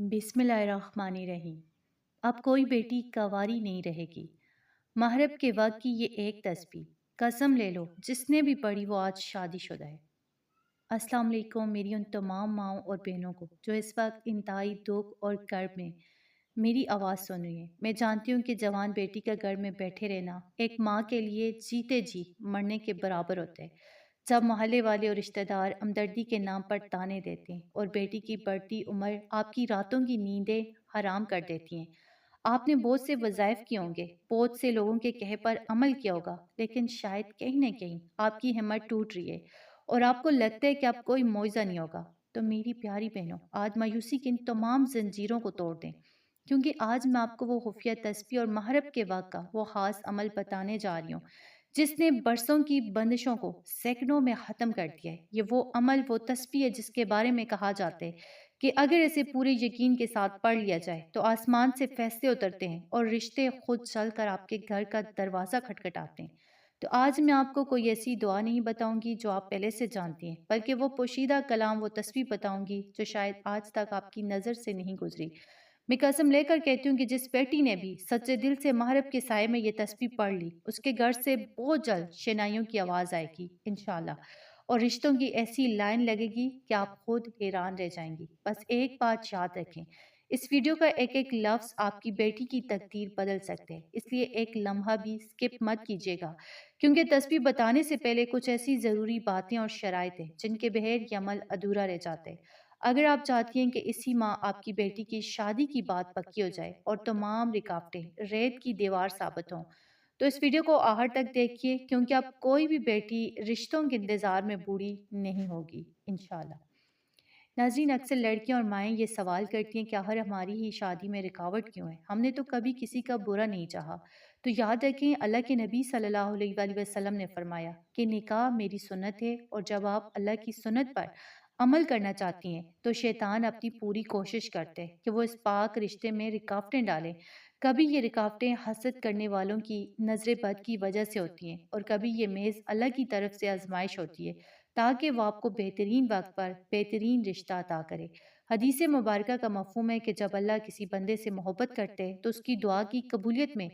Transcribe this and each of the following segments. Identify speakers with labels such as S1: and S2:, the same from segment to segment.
S1: बिस्मिल्लाहिर्रहमानिर्रहीम। अब कोई बेटी कंवारी नहीं रहेगी। महरब के वक्त की ये एक तस्बीह, कसम ले लो जिसने भी पढ़ी वो आज शादीशुदा है। अस्सलाम वालेकुम मेरी उन तमाम माँओं और बहनों को जो इस वक्त इंतहाई दुख और कर्ब में मेरी आवाज़ सुन रही हैं। मैं जानती हूँ कि जवान बेटी का घर में बैठे रहना एक माँ के लिए जीते जी मरने के बराबर होता है। जब मोहल्ले वाले और रिश्तेदार हमदर्दी के नाम पर ताने देते हैं और बेटी की बढ़ती उम्र आपकी रातों की नींदें हराम कर देती हैं। आपने बहुत से वज़ाइफ किए होंगे, बहुत से लोगों के कहे पर अमल किया होगा, लेकिन शायद कहीं न कहीं आपकी हिम्मत टूट रही है और आपको लगता है कि अब कोई मुआवजा नहीं होगा। तो मेरी प्यारी बहनों, आज मायूसी की इन तमाम जंजीरों को तोड़ दें, क्योंकि आज मैं आपको वो खुफिया तस्बीह और महरब के वक्त का वो ख़ास अमल बताने जा रही हूँ जिसने बरसों की बंदिशों को सेकंडों में ख़त्म कर दिया है। ये वो अमल, वो तस्बीह है जिसके बारे में कहा जाता है कि अगर इसे पूरे यकीन के साथ पढ़ लिया जाए तो आसमान से फैसले उतरते हैं और रिश्ते खुद चल कर आपके घर का दरवाज़ा खटखटाते हैं। तो आज मैं आपको कोई ऐसी दुआ नहीं बताऊंगी जो आप पहले से जानती हैं, बल्कि वो पोशीदा कलाम, वो तस्बीह बताऊंगी जो शायद आज तक आपकी नज़र से नहीं गुजरी। मैं कसम लेकर कहती हूँ कि जिस बेटी ने भी सच्चे दिल से महरब के साए में ये तस्बीह पढ़ ली, उसके घर से बहुत जल्द शनाइयों की आवाज़ आएगी इंशाल्लाह, और रिश्तों की ऐसी लाइन लगेगी कि आप खुद हैरान रह जाएंगी। बस एक बात याद रखें, इस वीडियो का एक एक लफ्ज़ आपकी बेटी की तकदीर बदल सकते हैं, इसलिए एक लम्हा भी स्किप मत कीजिएगा, क्योंकि तस्बीह बताने से पहले कुछ ऐसी ज़रूरी बातें और शराइत हैं जिनके बगैर ये अमल अधूरा रह जाता है। अगर आप चाहती हैं कि इसी माह आपकी बेटी की शादी की बात पक्की हो जाए और तमाम रुकावटें रेत की दीवार साबित हों, तो इस वीडियो को आखिर तक देखिए, क्योंकि अब कोई भी बेटी रिश्तों के इंतज़ार में बूढ़ी नहीं होगी इंशाल्लाह। नाज़रीन, अक्सर लड़कियां और माएँ ये सवाल करती हैं कि आखिर हमारी ही शादी में रुकावट क्यों है, हमने तो कभी किसी का बुरा नहीं चाहा। तो याद रखें, अल्लाह के नबी सल्लल्लाहु अलैहि वसल्लम ने फरमाया कि निकाह मेरी सुन्नत है, और जब आप अल्लाह की सुन्नत पर अमल करना चाहती हैं तो शैतान अपनी पूरी कोशिश करते हैं कि वो इस पाक रिश्ते में रुकावटें डालें। कभी ये रुकावटें हसद करने वालों की नजर बद की वजह से होती हैं, और कभी ये मेज़ अल्लाह की तरफ से आजमाइश होती है ताकि वो आपको बेहतरीन वक्त पर बेहतरीन रिश्ता अता करे। हदीस मुबारक का मफ़हूम है कि जब अल्लाह किसी बंदे से मोहब्बत करते हैं तो उसकी दुआ की कबूलियत में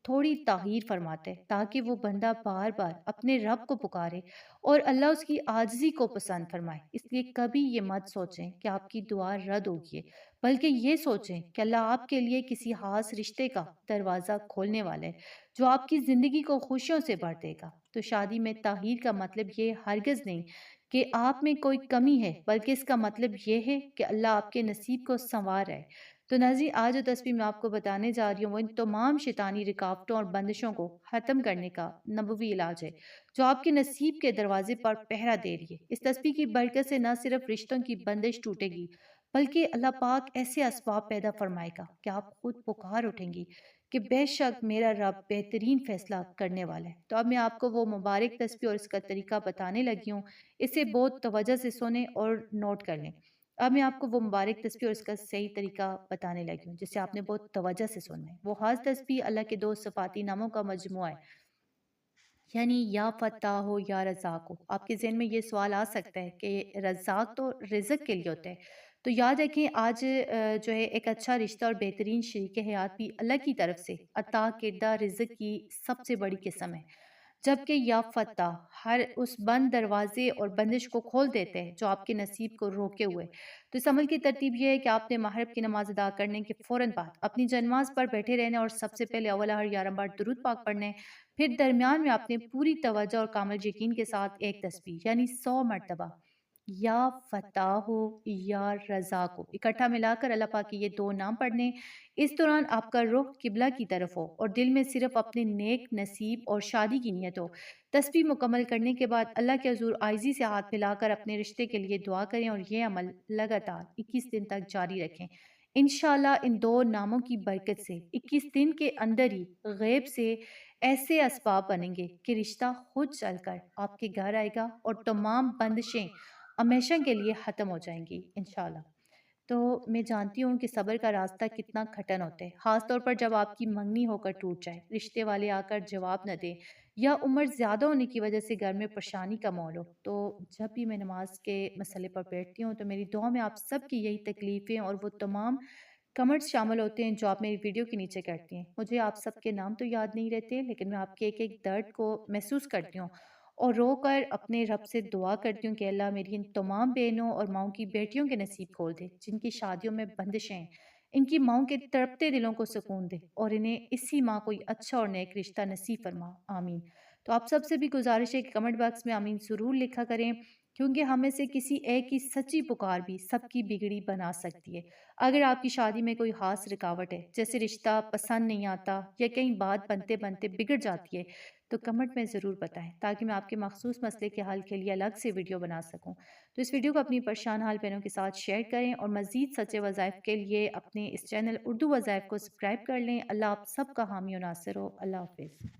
S1: थोड़ी ताख़ीर फरमाते हैं, ताकि वो बंदा बार बार अपने रब को पुकारे और अल्लाह उसकी आजिज़ी को पसंद फरमाए। इसलिए कभी ये मत सोचें कि आपकी दुआ रद्द होगी, बल्कि ये सोचें कि अल्लाह आपके लिए किसी खास रिश्ते का दरवाज़ा खोलने वाला है जो आपकी ज़िंदगी को खुशियों से भर देगा। तो शादी में ताहीर का मतलब ये हरगिज़ नहीं कि आप में कोई कमी है, बल्कि इसका मतलब ये है कि अल्लाह आपके नसीब को संवार रहा है। तो नाज़रीन, आज जो तस्वीर मैं आपको बताने जा रही हूँ वो इन तमाम शैतानी रुकावटों और बंदिशों को ख़त्म करने का नबवी इलाज है जो आपके नसीब के दरवाजे पर पहरा दे रही है। इस तस्बीह की बरकत से न सिर्फ रिश्तों की बंदिश टूटेगी, बल्कि अल्लाह पाक ऐसे असबाब पैदा फरमाएगा कि आप खुद पुकार उठेंगी कि बेशक मेरा रब बेहतरीन फैसला करने वाला है। तो अब मैं आपको वो मुबारक तस्बीह और इसका तरीका बताने लगी हूँ, इसे बहुत तवज्जो से सुने और नोट कर लें। अब मैं आपको वो मुबारक तस्बीह और इसका सही तरीका बताने लगी हूँ जिसे आपने बहुत तवज्जो से सुनना है। वो खास तस्बीह अल्लाह के दो सिफाती नामों का मजमुआ है, यानी या फ़त्ताह हो या रज़ाक हो। आपके ज़हन में ये सवाल आ सकता है कि रज़ाक तो रिज़्क के लिए होता है। तो याद रखें, आज जो है एक अच्छा रिश्ता और बेहतरीन शरीक हयात भी अल्लाह की तरफ से अता किरदा रिज़्क की सबसे बड़ी किस्म है। जबकि या फ़त्ताह हर उस बंद दरवाजे और बंदिश को खोल देते हैं जो आपके नसीब को रोके हुए। तो इस अमल की तरतीब यह है कि आपने महरब की नमाज अदा करने के फ़ौरन बाद अपनी जनमाज पर बैठे रहने और सबसे पहले अव्वल हर 11 बार दुरूद पाक पढ़ना है। फिर दरमियान में आपने पूरी तवज्जो और कामिल यकीन के साथ एक तस्बीह यानी 100 मरतबा या फ़त्ताह हो या रज़ाक हो इकट्ठा मिलाकर अल्लाह पाक के ये दो नाम पढ़ने। इस दौरान आपका रुख किबला की तरफ हो और दिल में सिर्फ अपने नेक नसीब और शादी की नियत हो। तस्बीह मुकम्मल करने के बाद अल्लाह के हुज़ूर आजिज़ी से हाथ फैलाकर अपने रिश्ते के लिए दुआ करें और यह अमल लगातार 21 दिन तक जारी रखें। इंशाल्लाह इन दो नामों की बरकत से 21 दिन के अंदर ही गैब से ऐसे असबाब बनेंगे कि रिश्ता खुद चलकर आपके घर आएगा और तमाम बंदिशें हमेशा के लिए ख़त्म हो जाएंगी इंशाल्लाह। तो मैं जानती हूँ कि सब्र का रास्ता कितना कठिन होता है, ख़ास तौर पर जब आपकी मंगनी होकर टूट जाए, रिश्ते वाले आकर जवाब न दें یا عمر زیادہ ہونے کی وجہ سے گھر میں پریشانی کا ماحول ہو۔ تو جب بھی میں نماز کے مسئلے پر بیٹھتی ہوں تو میری دعا میں آپ سب کی یہی تکلیفیں اور وہ تمام کمنٹس شامل ہوتے ہیں جو آپ میری ویڈیو کے نیچے کرتی ہیں۔ مجھے آپ سب کے نام تو یاد نہیں رہتے، لیکن میں آپ کے ایک ایک درد کو محسوس کرتی ہوں اور رو کر اپنے رب سے دعا کرتی ہوں کہ اللہ میری ان تمام بہنوں اور ماؤں کی بیٹیوں کے نصیب کھول دے جن کی شادیوں میں بندشیں ہیں، ان کی ماؤں کے تڑپتے دلوں کو سکون دے اور انہیں اسی ماں کوئی اچھا اور نیک رشتہ نصیب فرما، آمین۔ تو آپ سب سے بھی گزارش ہے کہ کمنٹ باکس میں آمین ضرور لکھا کریں، کیونکہ ہمیں سے کسی ایک کی سچی پکار بھی سب کی بگڑی بنا سکتی ہے۔ اگر آپ کی شادی میں کوئی خاص رکاوٹ ہے، جیسے رشتہ پسند نہیں آتا یا کہیں بات بنتے بنتے بگڑ جاتی ہے، تو کمنٹ میں ضرور بتائیں تاکہ میں آپ کے مخصوص مسئلے کے حل کے لیے الگ سے ویڈیو بنا سکوں۔ تو اس ویڈیو کو اپنی پریشان حال بہنوں کے ساتھ شیئر کریں اور مزید سچے وظائف کے لیے اپنے اس چینل اردو وظائف کو سبسکرائب کر لیں۔ اللہ آپ سب کا حامی و ناصر ہو۔ اللہ حافظ۔